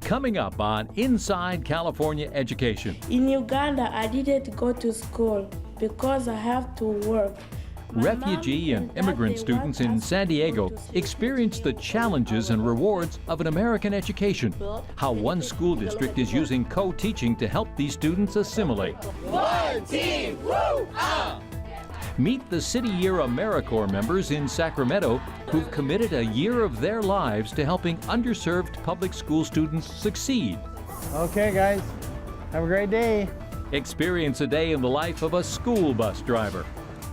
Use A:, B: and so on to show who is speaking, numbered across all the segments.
A: Coming up on Inside California Education.
B: In Uganda, I didn't go to school because I have to work.
A: Refugee and immigrant students in San Diego experience the challenges and rewards of an American education. How one school district is using co-teaching to help these students assimilate.
C: One team, woo!
A: Meet the City Year AmeriCorps members in Sacramento who've committed a year of their lives to helping underserved public school students succeed.
D: Okay, guys, have a great day.
A: Experience a day in the life of a school bus driver.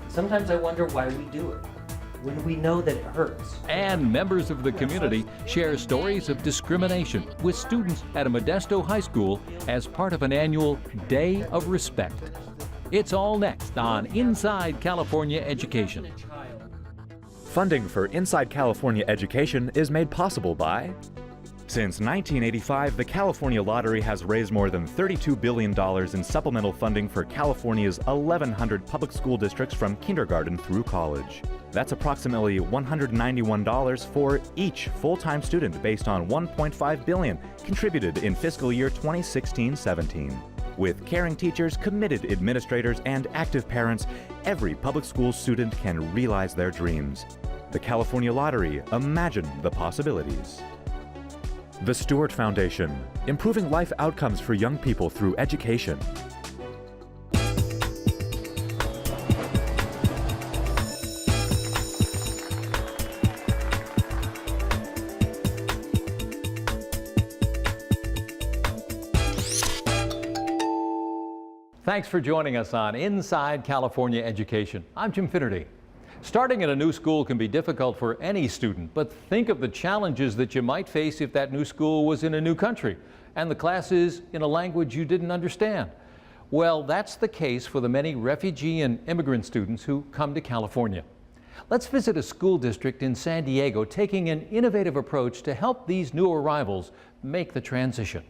E: Sometimes I wonder why we do it, when we know that it hurts.
A: And members of the community share stories of discrimination with students at a Modesto High School as part of an annual Day of Respect. It's all next on Inside California Education.
F: Funding for Inside California Education is made possible by... Since 1985, the California Lottery has raised more than $32 billion in supplemental funding for California's 1,100 public school districts from kindergarten through college. That's approximately $191 for each full-time student based on $1.5 billion contributed in fiscal year 2016-17. With caring teachers, committed administrators, and active parents, every public school student can realize their dreams. The California Lottery, imagine the possibilities. The Stewart Foundation, improving life outcomes for young people through education.
A: Thanks for joining us on Inside California Education. I'm Jim Finnerty. Starting at a new school can be difficult for any student, but think of the challenges that you might face if that new school was in a new country and the classes in a language you didn't understand. Well, that's the case for the many refugee and immigrant students who come to California. Let's visit a school district in San Diego taking an innovative approach to help these new arrivals make the transition.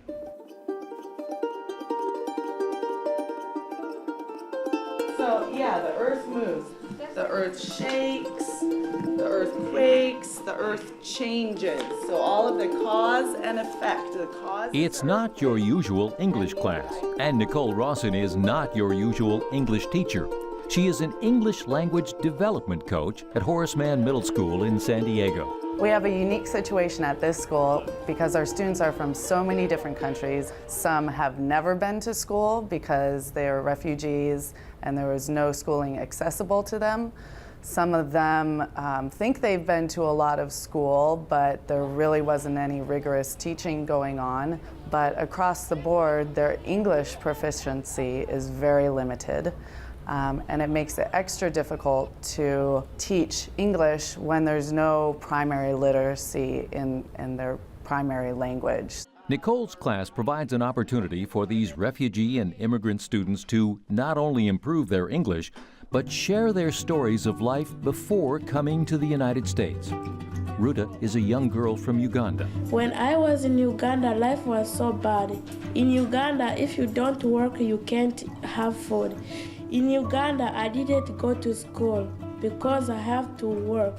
G: So yeah, the earth moves. The earth shakes, the earth quakes, the earth changes. So all of the cause and effect, the cause.
A: It's not your usual English class, and Nicole Rawson is not your usual English teacher. She is an English language development coach at Horace Mann Middle School in San Diego.
H: We have a unique situation at this school because our students are from so many different countries. Some have never been to school because they are refugees and there was no schooling accessible to them. Some of them think they've been to a lot of school, but there really wasn't any rigorous teaching going on. But across the board, their English proficiency is very limited. And it makes it extra difficult to teach English when there's no primary literacy in their primary language.
A: Nicole's class provides an opportunity for these refugee and immigrant students to not only improve their English, but share their stories of life before coming to the United States. Ruta is a young girl from Uganda.
B: When I was in Uganda, life was so bad. In Uganda, if you don't work, you can't have food. In Uganda, I didn't go to school because I have to work.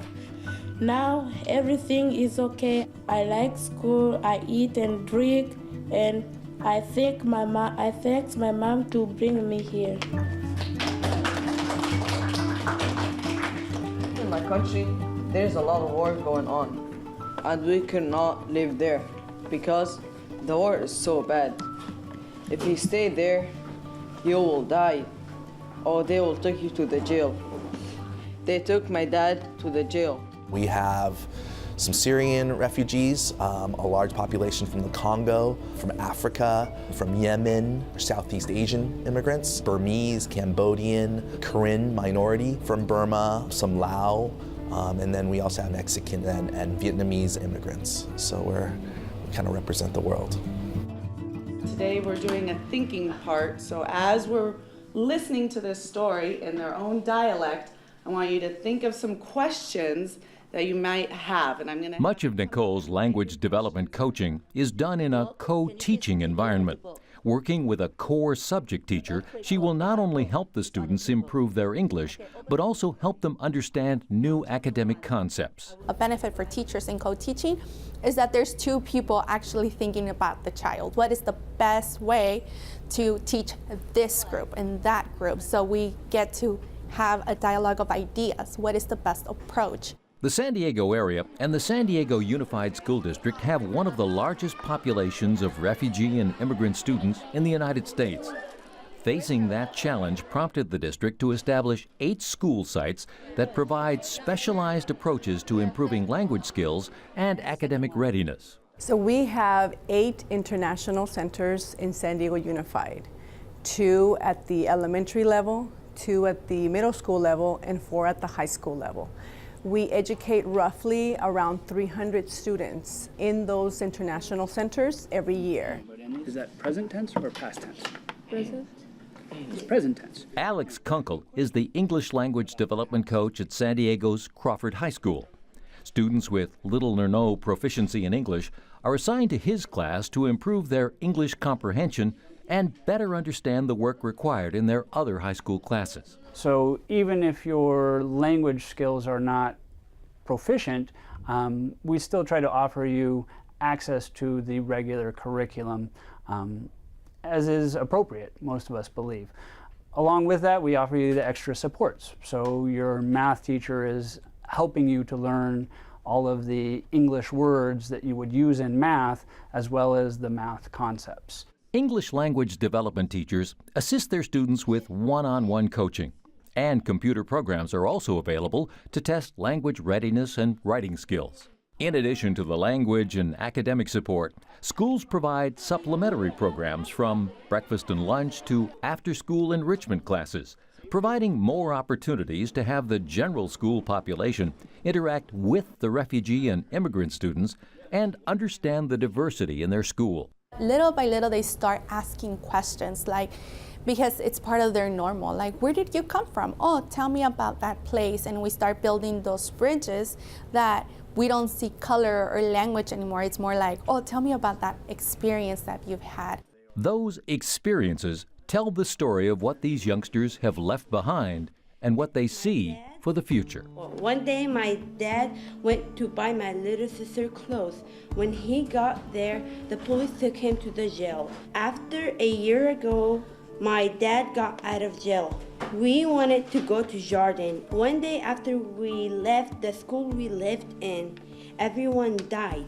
B: Now everything is okay. I like school, I eat and drink, and I thank my mom to bring me here.
I: In my country, there's a lot of war going on, and we cannot live there because the war is so bad. If you stay there, you will die, or they will take you to the jail. They took my dad to the jail.
J: We have some Syrian refugees, a large population from the Congo, from Africa, from Yemen, Southeast Asian immigrants, Burmese, Cambodian, Karen minority from Burma, some Lao, and then we also have Mexican and Vietnamese immigrants. So we kind of represent the world.
G: Today we're doing a thinking part, so as we're listening to this story in their own dialect, I want you to think of some questions that you might have, and I'm going to...
A: Much of Nicole's language development coaching is done in a co-teaching environment, Working with a core subject teacher, she will not only help the students improve their English, but also help them understand new academic concepts.
K: A benefit for teachers in co-teaching is that there's two people actually thinking about the child. What is the best way to teach this group and that group? So we get to have a dialogue of ideas. What is the best approach?
A: The San Diego area and the San Diego Unified School District have one of the largest populations of refugee and immigrant students in the United States. Facing that challenge prompted the district to establish 8 school sites that provide specialized approaches to improving language skills and academic readiness.
L: So we have 8 international centers in San Diego Unified, 2 at the elementary level, 2 at the middle school level, and 4 at the high school level. We educate roughly around 300 students in those international centers every year.
M: Is that present tense or past tense?
L: Present.
M: It's present tense.
A: Alex Kunkel is the English language development coach at San Diego's Crawford High School. Students with little or no proficiency in English are assigned to his class to improve their English comprehension and better understand the work required in their other high school classes.
M: So even if your language skills are not proficient, we still try to offer you access to the regular curriculum as is appropriate, most of us believe. Along with that, we offer you the extra supports. So your math teacher is helping you to learn all of the English words that you would use in math, as well as the math concepts.
A: English language development teachers assist their students with one-on-one coaching, and computer programs are also available to test language readiness and writing skills. In addition to the language and academic support, schools provide supplementary programs from breakfast and lunch to after-school enrichment classes, providing more opportunities to have the general school population interact with the refugee and immigrant students and understand the diversity in their school.
K: Little by little, they start asking questions, like, because it's part of their normal, like, where did you come from? Oh, tell me about that place. And we start building those bridges that we don't see color or language anymore. It's more like, oh, tell me about that experience that you've had.
A: Those experiences tell the story of what these youngsters have left behind and what they see for the future.
B: One day my dad went to buy my little sister clothes. When he got there, the police took him to the jail. After a year ago, my dad got out of jail. We wanted to go to Jordan. One day after we left the school we lived in, everyone died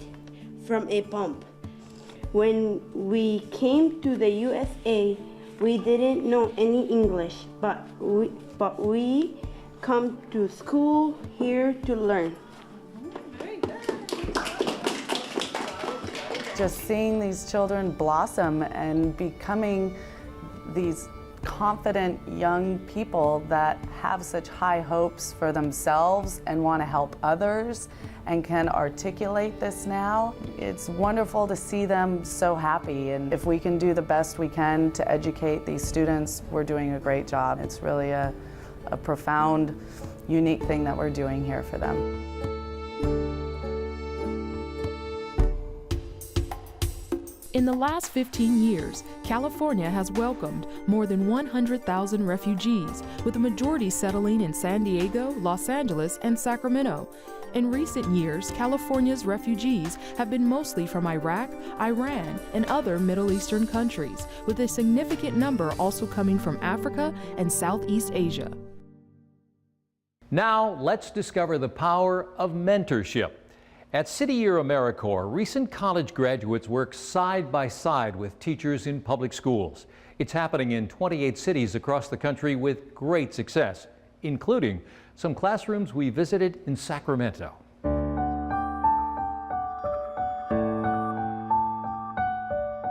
B: from a bomb. When we came to the USA, we didn't know any English, but we come to school here to learn.
H: Just seeing these children blossom and becoming these confident young people that have such high hopes for themselves and want to help others and can articulate this now. It's wonderful to see them so happy, and if we can do the best we can to educate these students, we're doing a great job. It's really a profound, unique thing that we're doing here for them.
N: In the last 15 years, California has welcomed more than 100,000 refugees, with the majority settling in San Diego, Los Angeles, and Sacramento. In recent years, California's refugees have been mostly from Iraq, Iran, and other Middle Eastern countries, with a significant number also coming from Africa and Southeast Asia.
A: Now, let's discover the power of mentorship. At City Year AmeriCorps, recent college graduates work side by side with teachers in public schools. It's happening in 28 cities across the country with great success, including some classrooms we visited in Sacramento.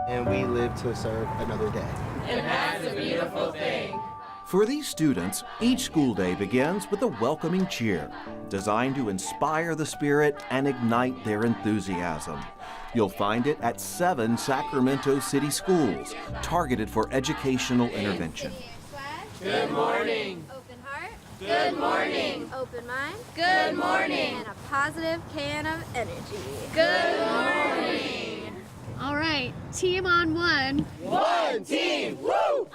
O: And we live to serve another day.
C: And that's a beautiful thing.
P: For these students, each school day begins with a welcoming cheer, designed to inspire the spirit and ignite their enthusiasm. You'll find it at 7 Sacramento city schools, targeted for educational intervention.
C: Good morning.
Q: Open heart.
C: Good morning.
Q: Open mind.
C: Good morning.
Q: And a positive can of energy.
C: Good morning.
R: All right,
Q: team on one.
C: One team, woo!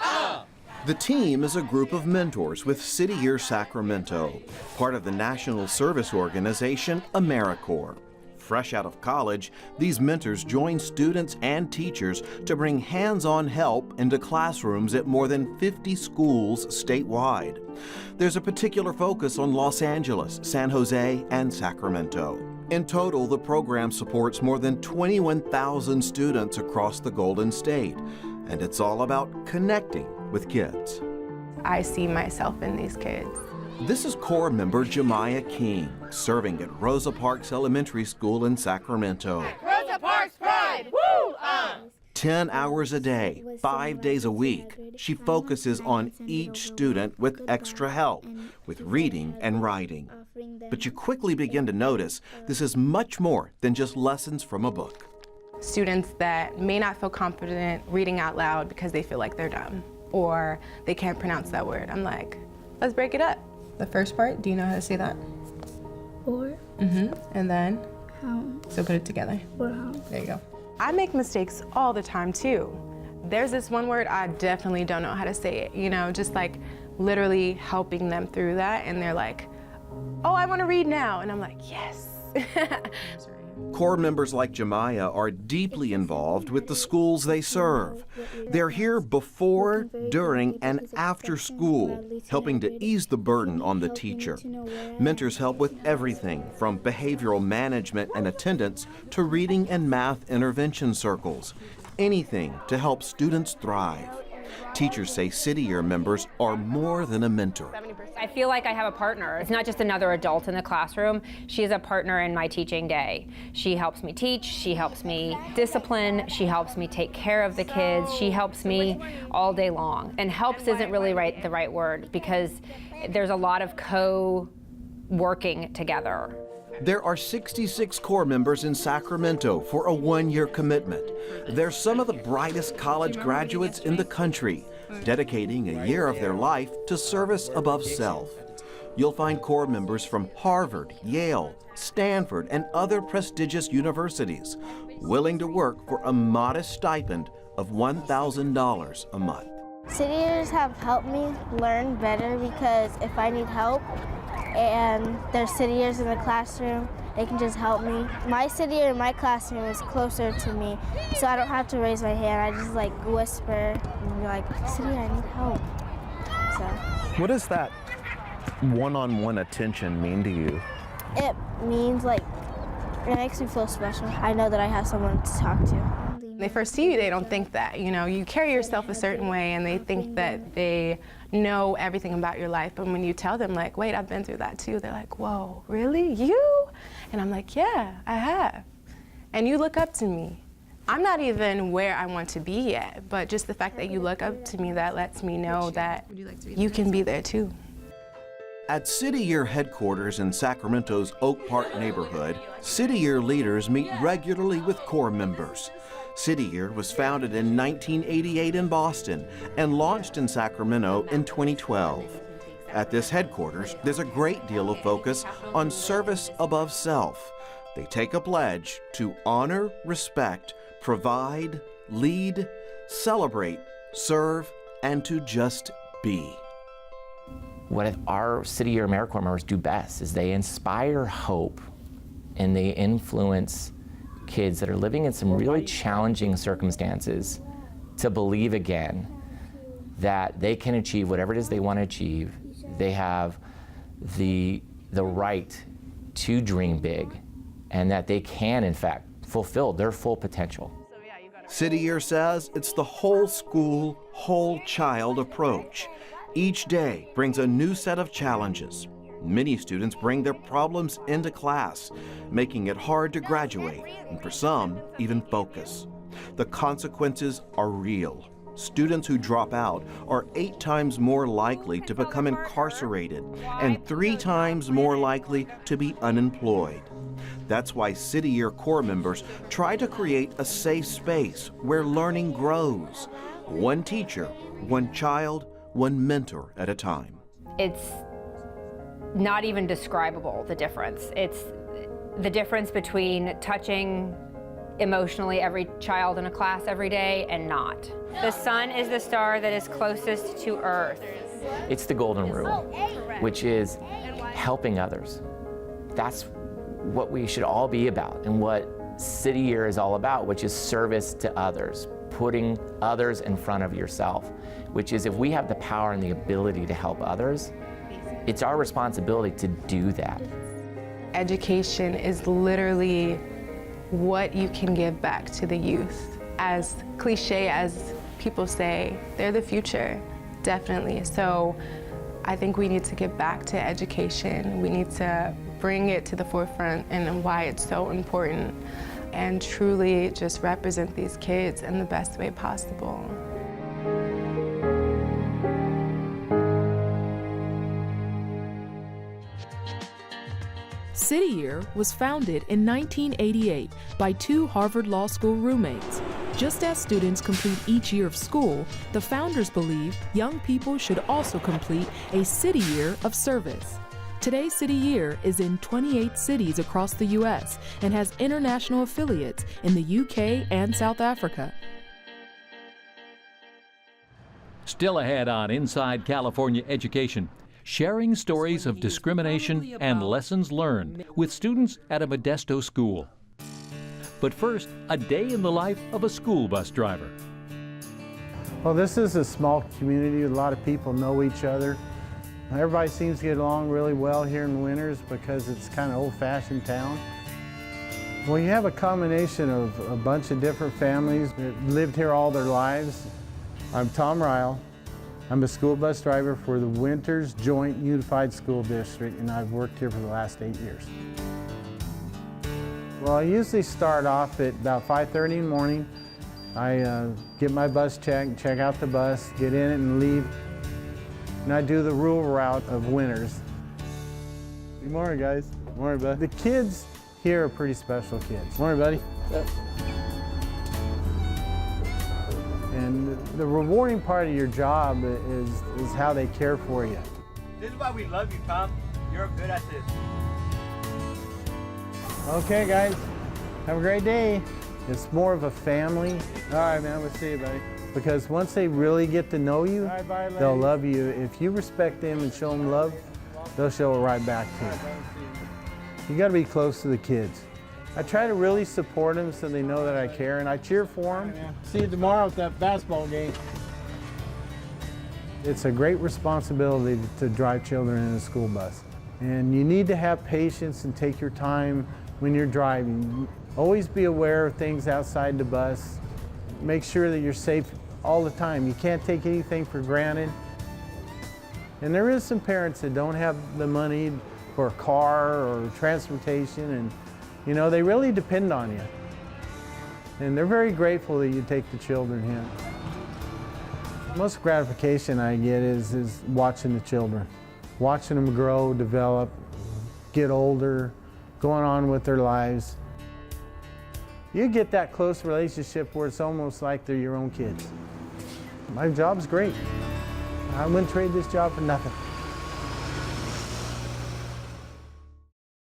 P: The team is a group of mentors with City Year Sacramento, part of the national service organization AmeriCorps. Fresh out of college, these mentors join students and teachers to bring hands-on help into classrooms at more than 50 schools statewide. There's a particular focus on Los Angeles, San Jose, and Sacramento. In total, the program supports more than 21,000 students across the Golden State, and it's all about connecting with kids.
R: I see myself in these kids.
P: This is Corps member Jemiah King, serving at Rosa Parks Elementary School in Sacramento.
C: Rosa Parks Pride, woo!
P: 10 hours a day, 5 days a week, she focuses on each student with extra help, with reading and writing. But you quickly begin to notice this is much more than just lessons from a book.
R: Students that may not feel confident reading out loud because they feel like they're dumb, or they can't pronounce that word. I'm like, let's break it up. The first part, do you know how to say that?
B: Or.
R: And then?
B: How.
R: So put it together.
B: Or how.
R: There you go. I make mistakes all the time too. There's this one word I definitely don't know how to say it, you know, just like literally helping them through that, and they're like, oh, I want to read now. And I'm like, yes.
P: Corps members like Jemiah are deeply involved with the schools they serve. They're here before, during, and after school, helping to ease the burden on the teacher. Mentors help with everything from behavioral management and attendance to reading and math intervention circles. Anything to help students thrive. Teachers say City Year members are more than a mentor.
S: I feel like I have a partner. It's not just another adult in the classroom. She is a partner in my teaching day. She helps me teach, she helps me discipline, she helps me take care of the kids, she helps me all day long. And helps isn't really the right word, because there's a lot of co-working together.
P: There are 66 Corps members in Sacramento for a one-year commitment. They're some of the brightest college graduates in the country, dedicating a year of their life to service above self. You'll find Corps members from Harvard, Yale, Stanford, and other prestigious universities, willing to work for a modest stipend of $1,000 a month.
T: City Years have helped me learn better, because if I need help and there's City Years in the classroom, they can just help me. My City Year in my classroom is closer to me, so I don't have to raise my hand. I just like whisper and be like, City Year, I need help. So.
J: What does that one-on-one attention mean to you?
T: It means like, it makes me feel special. I know that I have someone to talk to.
R: When they first see you, they don't think that, you know, you carry yourself a certain way and they think that they know everything about your life. But when you tell them, like, wait, I've been through that too, they're like, whoa, really? You? And I'm like, yeah, I have. And you look up to me. I'm not even where I want to be yet, but just the fact that you look up to me, that lets me know that you can be there too.
P: At City Year headquarters in Sacramento's Oak Park neighborhood, City Year leaders meet regularly with Corps members. City Year was founded in 1988 in Boston and launched in Sacramento in 2012. At this headquarters, there's a great deal of focus on service above self. They take a pledge to honor, respect, provide, lead, celebrate, serve, and to just be.
U: What our City Year AmeriCorps members do best is they inspire hope and they influence kids that are living in some really challenging circumstances to believe again that they can achieve whatever it is they want to achieve. They have the right to dream big, and that they can, in fact, fulfill their full potential.
P: City Year says it's the whole school, whole child approach. Each day brings a new set of challenges. Many students bring their problems into class, making it hard to graduate, and for some, even focus. The consequences are real. Students who drop out are 8 times more likely to become incarcerated and 3 times more likely to be unemployed. That's why City Year Corps members try to create a safe space where learning grows. One teacher, one child, one mentor at a time.
S: It's not even describable, the difference. It's the difference between touching emotionally every child in a class every day and not. The sun is the star that is closest to Earth.
U: It's the golden rule, which is helping others. That's what we should all be about and what City Year is all about, which is service to others, putting others in front of yourself, which is if we have the power and the ability to help others, it's our responsibility to do that.
R: Education is literally what you can give back to the youth. As cliche as people say, they're the future, definitely. So I think we need to give back to education. We need to bring it to the forefront and why it's so important, and truly just represent these kids in the best way possible.
N: City Year was founded in 1988 by two Harvard Law School roommates. Just as students complete each year of school, the founders believe young people should also complete a City Year of service. Today, City Year is in 28 cities across the U.S. and has international affiliates in the UK and South Africa.
A: Still ahead on Inside California Education, sharing stories of discrimination and lessons learned with students at a Modesto school. But first, a day in the life of a school bus driver.
D: Well, this is a small community. A lot of people know each other. Everybody seems to get along really well here in winters because it's kind of old-fashioned town. Well, you have a combination of a bunch of different families that lived here all their lives. I'm Tom Ryle. I'm a school bus driver for the Winters Joint Unified School District, and I've worked here for the last 8 years. Well, I usually start off at about 5:30 in the morning. I get my bus check out the bus, get in it and leave. And I do the rural route of Winters. Good morning, guys. Good morning, bud. The kids here are pretty special kids. Morning, buddy. Yep. And the rewarding part of your job is how they care for you.
C: This is why we love you, Tom. You're good at this.
D: Okay, guys. Have a great day. It's more of a family. All right, man. We'll see you, buddy. Because once they really get to know you, they'll love you. If you respect them and show them love, they'll show it right back to you. You got to be close to the kids. I try to really support them so they know that I care, and I cheer for them. See you tomorrow at that basketball game. It's a great responsibility to drive children in a school bus. And you need to have patience and take your time when you're driving. Always be aware of things outside the bus. Make sure that you're safe all the time. You can't take anything for granted. And there is some parents that don't have the money for a car or transportation, and you know, they really depend on you. And they're very grateful that you take the children here. Most gratification I get is watching the children. Watching them grow, develop, get older, going on with their lives. You get that close relationship where it's almost like they're your own kids. My job's great. I wouldn't trade this job for nothing.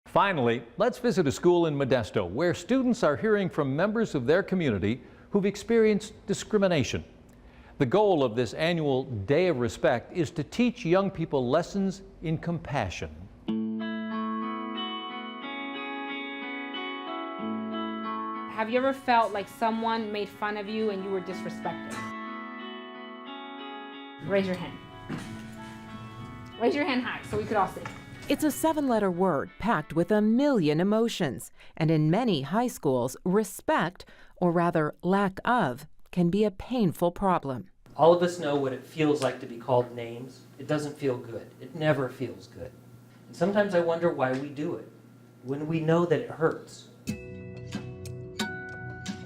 A: Finally, let's visit a school in Modesto where students are hearing from members of their community who've experienced discrimination. The goal of this annual Day of Respect is to teach young people lessons in compassion.
Q: Have you ever felt like someone made fun of you and you were disrespected? Raise your hand. Raise your hand high so we could all see.
V: It's a 7-letter word packed with a million emotions. And in many high schools, respect, or rather lack of, can be a painful problem.
E: All of us know what it feels like to be called names. It doesn't feel good. It never feels good. And sometimes I wonder why we do it, when we know that it hurts.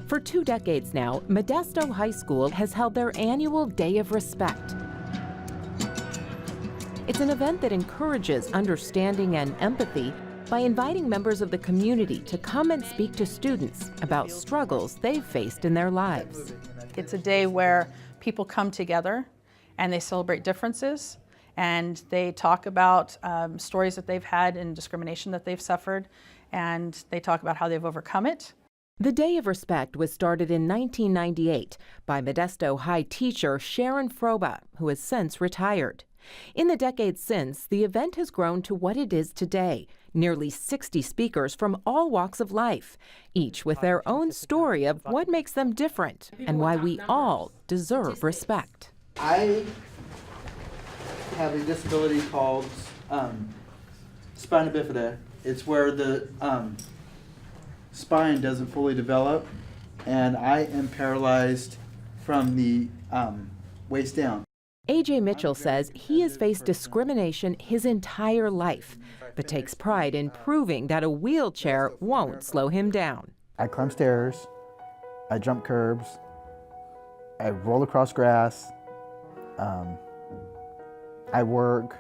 V: For 2 decades now, Modesto High School has held their annual Day of Respect. It's an event that encourages understanding and empathy by inviting members of the community to come and speak to students about struggles they've faced in their lives.
W: It's a day where people come together and they celebrate differences, and they talk about stories that they've had and discrimination that they've suffered, and they talk about how they've overcome it.
V: The Day of Respect was started in 1998 by Modesto High teacher Sharon Froba, who has since retired. In the decades since, the event has grown to what it is today, nearly 60 speakers from all walks of life, each with their own story of what makes them different and why we all deserve respect.
O: I have a disability called spina bifida. It's where the spine doesn't fully develop, and I am paralyzed from the waist down.
V: A.J. Mitchell says he has faced discrimination his entire life, but takes pride in proving that a wheelchair won't slow him down.
O: I climb stairs, I jump curbs, I roll across grass, I work,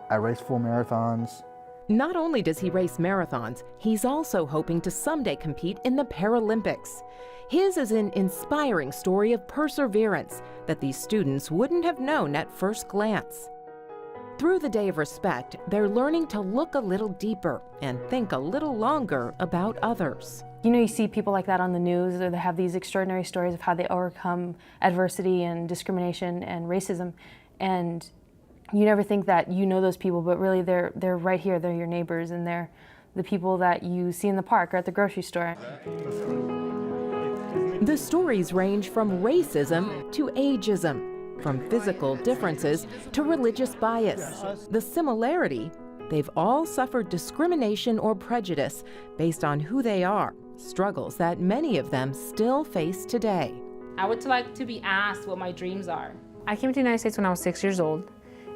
O: I race full marathons.
V: Not only does he race marathons, he's also hoping to someday compete in the Paralympics. His is an inspiring story of perseverance that these students wouldn't have known at first glance. Through the Day of Respect, they're learning to look a little deeper and think a little longer about others.
F: You know, you see people like that on the news, or they have these extraordinary stories of how they overcome adversity and discrimination and racism, and you never think that you know those people, but really they're right here. They're your neighbors, and they're the people that you see in the park or at the grocery store.
V: The stories range from racism to ageism, from physical differences to religious bias. The similarity, they've all suffered discrimination or prejudice based on who they are, struggles that many of them still face today.
Q: I would like to be asked what my dreams are.
S: I came to the United States when I was 6 years old,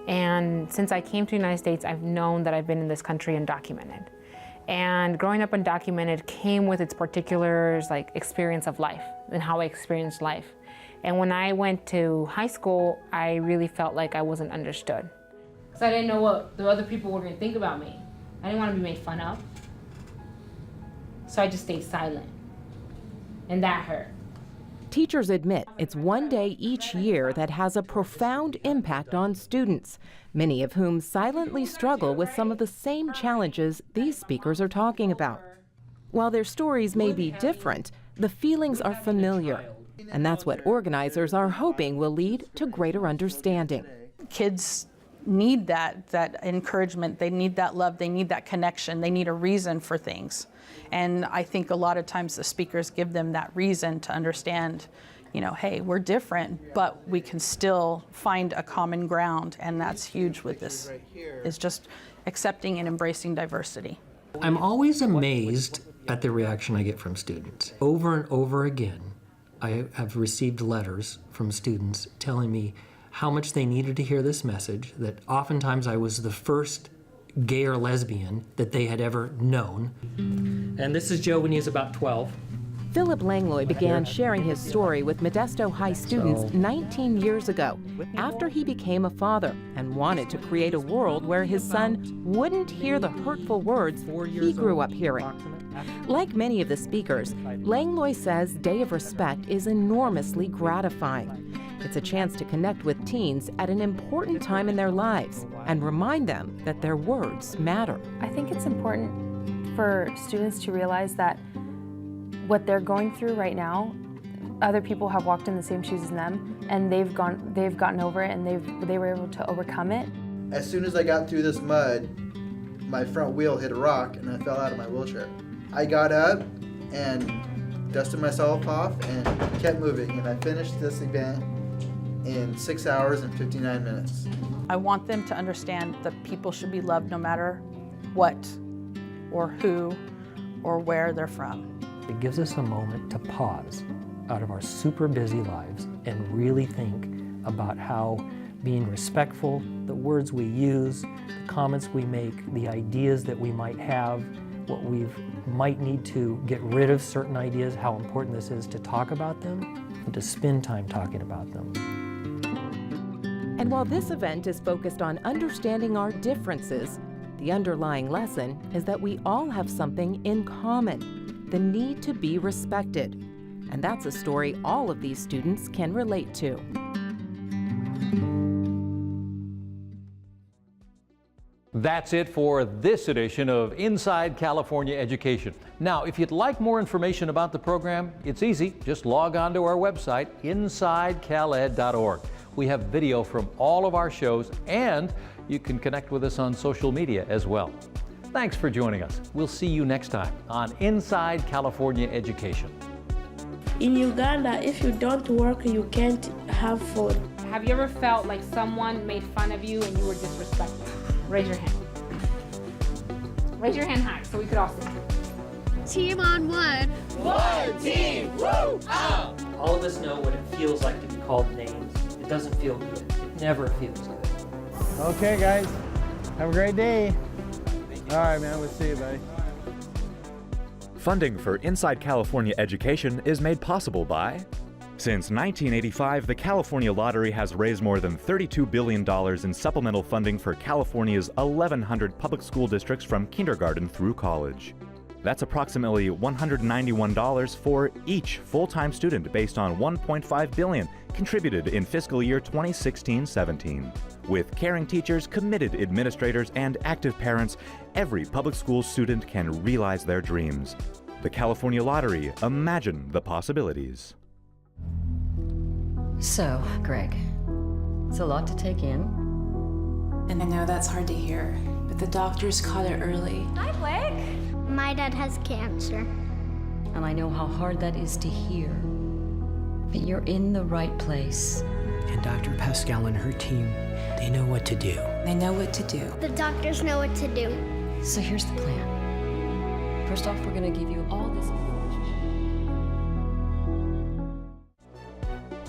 S: and since I came to the United States, I've known that I've been in this country undocumented. And growing up undocumented came with its particulars, like experience of life and how I experienced life. And when I went to high school, I really felt like I wasn't understood.
Q: Because I didn't know what the other people were going to think about me. I didn't want to be made fun of. So I just stayed silent. And that hurt.
V: Teachers admit it's one day each year that has a profound impact on students, many of whom silently struggle with some of the same challenges these speakers are talking about. While their stories may be different, the feelings are familiar, and that's what organizers are hoping will lead to greater understanding.
W: Kids need that encouragement, they need that love, they need that connection, they need a reason for things. And I think a lot of times the speakers give them that reason to understand, you know, hey, we're different, but we can still find a common ground, and that's huge with this, is just accepting and embracing diversity.
G: I'm always amazed at the reaction I get from students. Over and over again, I have received letters from students telling me how much they needed to hear this message, that oftentimes I was the first gay or lesbian that they had ever known. And this is Joe when he was about 12.
V: Philip Langlois began sharing his story with Modesto High students 19 years ago after he became a father and wanted to create a world where his son wouldn't hear the hurtful words he grew up hearing. Like many of the speakers, Langlois says Day of Respect is enormously gratifying. It's a chance to connect with teens at an important time in their lives and remind them that their words matter.
F: I think it's important for students to realize that what they're going through right now, other people have walked in the same shoes as them, and they've gotten over it, and they were able to overcome it.
O: As soon as I got through this mud, my front wheel hit a rock and I fell out of my wheelchair. I got up and dusted myself off and kept moving, and I finished this event in 6 hours and 59 minutes.
W: I want them to understand that people should be loved no matter what or who or where they're from.
G: It gives us a moment to pause out of our super busy lives and really think about how being respectful, the words we use, the comments we make, the ideas that we might have, what we might need to get rid of certain ideas, how important this is to talk about them and to spend time talking about them.
V: And while this event is focused on understanding our differences, the underlying lesson is that we all have something in common, the need to be respected. And that's a story all of these students can relate to.
A: That's it for this edition of Inside California Education. Now, if you'd like more information about the program, it's easy. Just log on to our website, insidecaled.org. We have video from all of our shows, and you can connect with us on social media as well. Thanks for joining us. We'll see you next time on Inside California Education.
B: In Uganda, if you don't work, you can't have food.
Q: Have you ever felt like someone made fun of you and you were disrespectful? Raise your hand. Raise your hand high so we could all see.
I: Team on one.
E: One team, woo! Ah! All of us know what it feels like to be called names. It doesn't feel good. It never feels good.
D: Okay, guys. Have a great day. All right, man. We'll see you, buddy.
L: Funding for Inside California Education is made possible by... Since 1985, the California Lottery has raised more than $32 billion in supplemental funding for California's 1,100 public school districts from kindergarten through college. That's approximately $191 for each full-time student based on $1.5 billion contributed in fiscal year 2016-17. With caring teachers, committed administrators, and active parents, every public school student can realize their dreams. The California Lottery, imagine the possibilities.
M: So, Greg, it's a lot to take in.
X: And I know that's hard to hear, but the doctors caught it early.
I: Hi, Blake. My dad has cancer.
M: And I know how hard that is to hear. But you're in the right place.
Y: And Dr. Pascal and her team, they know what to do.
X: They know what to do.
I: The doctors know what to do.
M: So here's the plan. First off, we're going to give you all this information.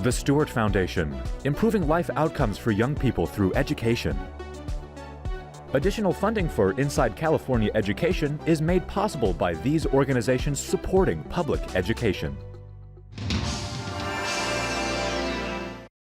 L: The Stewart Foundation, improving life outcomes for young people through education. Additional funding for Inside California Education is made possible by these organizations supporting public education.